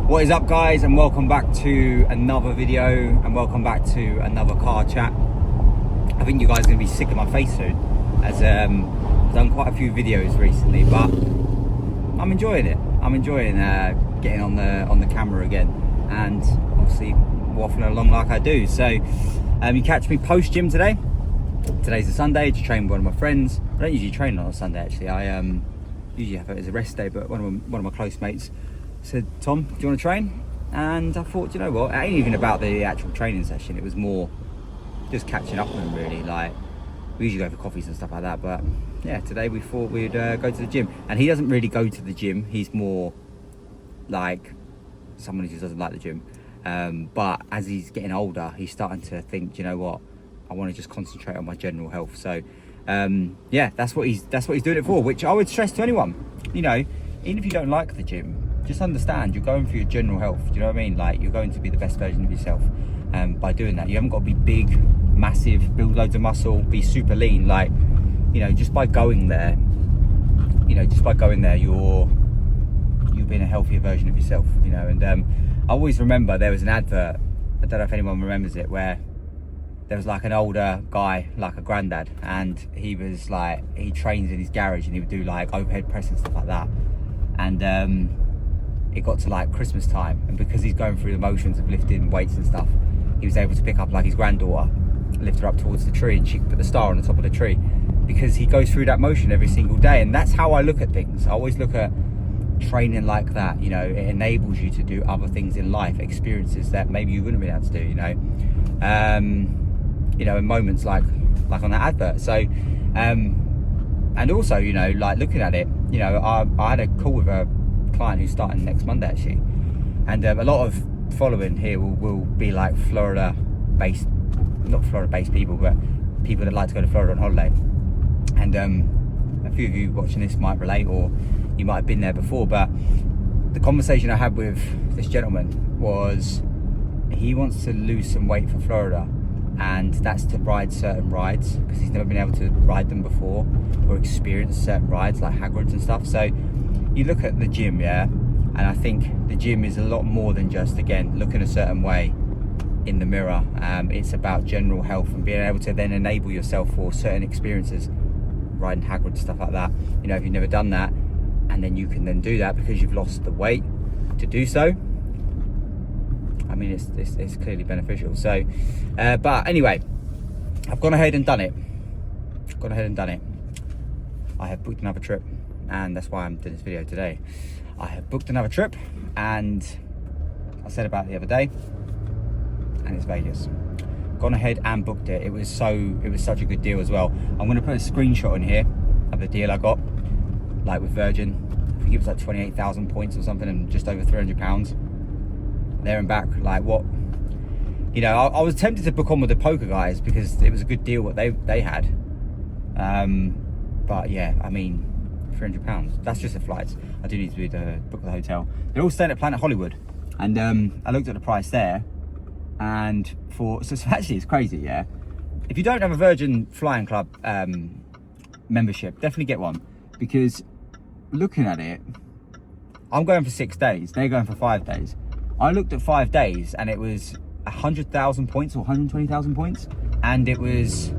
What is up, guys, and welcome back to another video and welcome back to another car chat. I think you guys are going to be sick of my face soon, as I've done quite a few videos recently, but I'm enjoying it. I'm enjoying getting on the camera again and obviously waffling along like I do. So you catch me post gym today. Today's a Sunday to train with one of my friends. I don't usually train on a Sunday, actually. I usually have it as a rest day, but one of my close mates said, Tom, do you want to train? And I thought, you know what, it ain't even about the actual training session. It was more just catching up with him, really. Like, we usually go for coffees and stuff like that, but yeah, today we thought we'd go to the gym. And he doesn't really go to the gym. He's more like someone who just doesn't like the gym. But as he's getting older, he's starting to think, you know what, I want to just concentrate on my general health. So yeah, that's what he's doing it for, which I would stress to anyone. You know, even if you don't like the gym, just understand you're going for your general health. Do you know what I mean? Like, you're going to be the best version of yourself by doing that. You haven't got to be big, massive, build loads of muscle, be super lean. Like, you know, just by going there, you're being a healthier version of yourself. You know, and I always remember there was an advert, I don't know if anyone remembers it, where there was like an older guy, like a granddad, and he was like, he trains in his garage and he would do like overhead press and stuff like that. And it got to like Christmas time, and because he's going through the motions of lifting weights and stuff, he was able to pick up like his granddaughter, lift her up towards the tree, and she could put the star on the top of the tree, because he goes through that motion every single day. And that's how I look at things. I always look at training like that. You know, it enables you to do other things in life, experiences that maybe you wouldn't be able to do, you know, in moments like on that advert. So and also, you know, like looking at it, you know, I had a call with a client who's starting next Monday, actually, and a lot of following here will be like not Florida based people, but people that like to go to Florida on holiday. And a few of you watching this might relate, or you might have been there before. But the conversation I had with this gentleman was, he wants to lose some weight for Florida, and that's to ride certain rides, because he's never been able to ride them before or experience certain rides like Hagrid's and stuff. So you look at the gym, yeah, and I think the gym is a lot more than just, again, looking a certain way in the mirror. It's about general health and being able to then enable yourself for certain experiences, riding Hagrid, stuff like that. You know, if you've never done that, and then you can then do that because you've lost the weight to do so, I mean, it's clearly beneficial. So but anyway, I've gone ahead and done it. I have booked another trip, and that's why I'm doing this video today. I have booked another trip, and I said about it the other day, and it's Vegas. Gone ahead and booked it. It was such a good deal as well. I'm going to put a screenshot in here of the deal I got, like with Virgin. I think it was like 28,000 points or something, and just over £300 there and back. Like, what, you know, I was tempted to book on with the poker guys because it was a good deal what they had. But yeah, I mean, £300, that's just the flights. I do need to book the hotel. They're all staying at Planet Hollywood, and I looked at the price there, and so actually it's crazy, yeah. If you don't have a Virgin Flying Club membership, definitely get one, because looking at it, I'm going for 6 days, they're going for 5 days. I looked at 5 days and it was 100,000 points or 120,000 points, and it was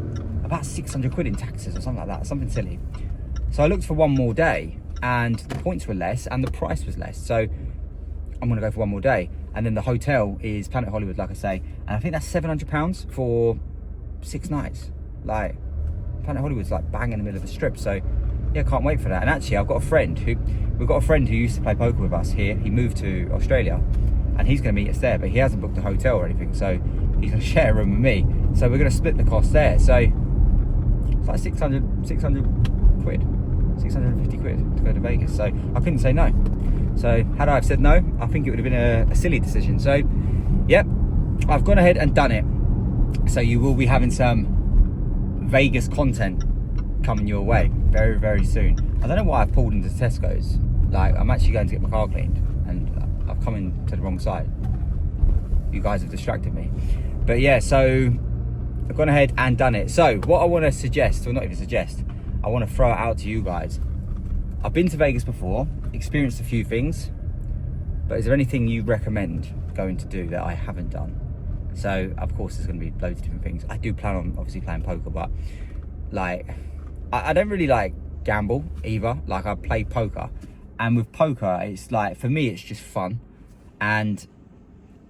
about 600 quid in taxes or something like that, something silly. So I looked for one more day, and the points were less and the price was less. So I'm gonna go for one more day, and then the hotel is Planet Hollywood, like I say, and I think that's £700 for 6 nights. Like, Planet Hollywood's like bang in the middle of the strip. So yeah, can't wait for that. And actually, we've got a friend who used to play poker with us here. He moved to Australia, and he's going to meet us there, but he hasn't booked a hotel or anything, so he's going to share a room with me. So we're going to split the cost there. So it's like 600 quid, 650 quid to go to Vegas. So I couldn't say no. So had I have said no, I think it would have been a silly decision. So yep, I've gone ahead and done it. So you will be having some Vegas content coming your way very, very soon. I don't know why I've pulled into Tesco's. Like, I'm actually going to get my car cleaned, and I've come into the wrong side. You guys have distracted me. But yeah, so I've gone ahead and done it. So what I want to suggest, or not even suggest, I want to throw it out to you guys. I've been to Vegas before, experienced a few things. But is there anything you recommend going to do that I haven't done? So of course there's going to be loads of different things. I do plan on obviously playing poker, but like I don't really like gamble either. Like I play poker, and with poker it's like, for me it's just fun. And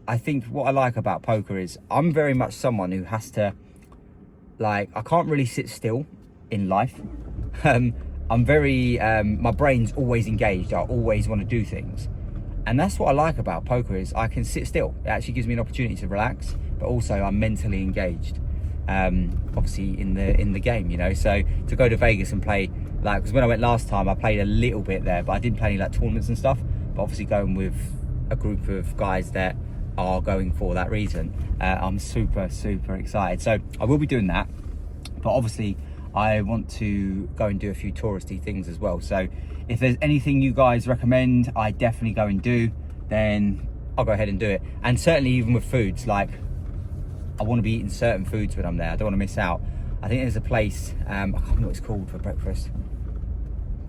I think what I like about poker is I'm very much someone who has to, like, I can't really sit still in life. I'm very my brain's always engaged. I always want to do things. And that's what I like about poker, is I can sit still. It actually gives me an opportunity to relax, but also I'm mentally engaged. Obviously in the game, you know. So to go to Vegas and play, like, because when I went last time, I played a little bit there, but I didn't play any like tournaments and stuff. But obviously going with a group of guys that are going for that reason, I'm super excited. So I will be doing that, but obviously I want to go and do a few touristy things as well. So if there's anything you guys recommend I definitely go and do, then I'll go ahead and do it. And certainly even with foods, like I want to be eating certain foods when I'm there. I don't want to miss out. I think there's a place, I can't remember what it's called for breakfast.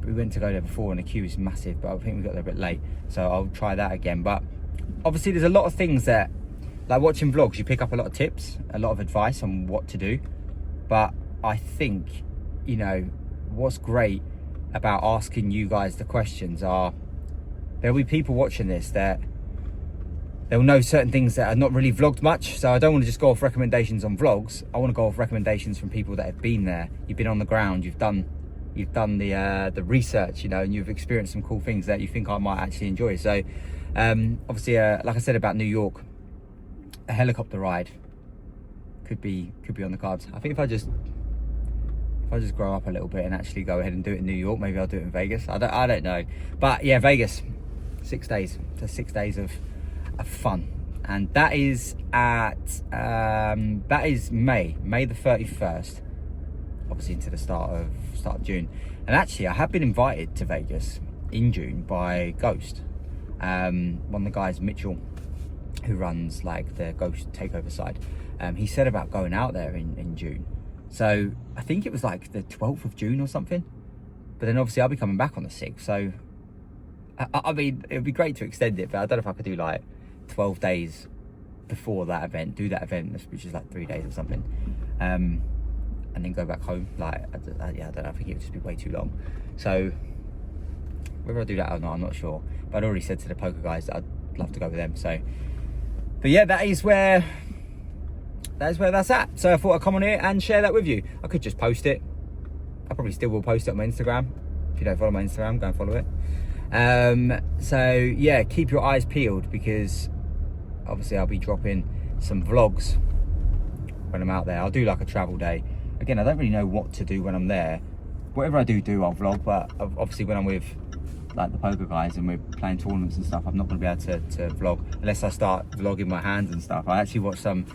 We went to go there before and the queue is massive, but I think we got there a bit late, so I'll try that again. But obviously there's a lot of things that, like watching vlogs, you pick up a lot of tips, a lot of advice on what to do. But I think, you know, what's great about asking you guys the questions are, there'll be people watching this that they'll know certain things that are not really vlogged much. So I don't want to just go off recommendations on vlogs. I want to go off recommendations from people that have been there. You've been on the ground, you've done the research, you know, and you've experienced some cool things that you think I might actually enjoy. So obviously, like I said about New York, a helicopter ride could be on the cards. I think if I just grow up a little bit and actually go ahead and do it in New York, maybe I'll do it in Vegas. I don't know. But yeah, Vegas, 6 days. So 6 days of fun. And that is at May the 31st, obviously into the start of June. And actually I have been invited to Vegas in June by Ghost. One of the guys, Mitchell, who runs like the Ghost takeover side, he said about going out there in June. So I think it was like the 12th of June or something. But then obviously I'll be coming back on the 6th. So I mean, it would be great to extend it, but I don't know if I could do like 12 days before that event, do that event, which is like 3 days or something, and then go back home. Like, yeah, I don't know, I think it would just be way too long. So whether I do that or not, I'm not sure. But I'd already said to the poker guys that I'd love to go with them. So, but yeah, that is where that's at. So I thought I'd come on here and share that with you. I could just post it. I probably still will post it on my Instagram. If you don't follow my Instagram, go and follow it. So yeah, keep your eyes peeled, because obviously I'll be dropping some vlogs when I'm out there. I'll do like a travel day. Again, I don't really know what to do when I'm there. Whatever I do, I'll vlog. But obviously when I'm with like the poker guys and we're playing tournaments and stuff, I'm not going to be able to vlog unless I start vlogging my hands and stuff. I actually watch some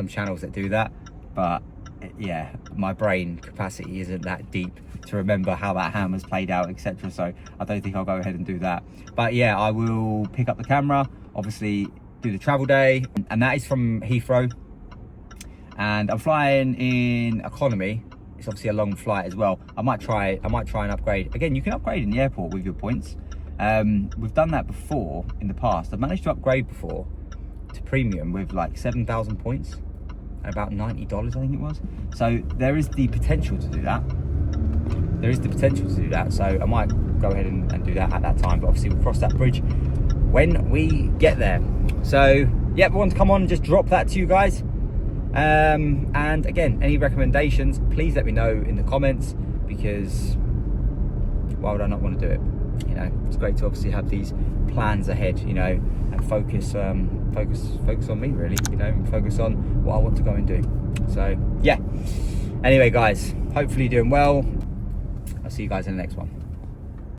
channels that do that, but yeah, my brain capacity isn't that deep to remember how that hand was played out, etc. So I don't think I'll go ahead and do that. But yeah, I will pick up the camera, obviously do the travel day, and that is from Heathrow. And I'm flying in economy. It's obviously a long flight as well. I might try and upgrade. Again, you can upgrade in the airport with your points. We've done that before in the past. I've managed to upgrade before to premium with like 7,000 points and about $90, I think it was. So there is the potential to do that. So I might go ahead and do that at that time. But obviously we'll cross that bridge when we get there. So yeah, I want to come on and just drop that to you guys. And again, any recommendations, please let me know in the comments, because why would I not want to do it? You know, it's great to obviously have these plans ahead, you know, and focus on me really, you know, and focus on what I want to go and do. So yeah, anyway guys, hopefully you're doing well. I'll see you guys in the next one.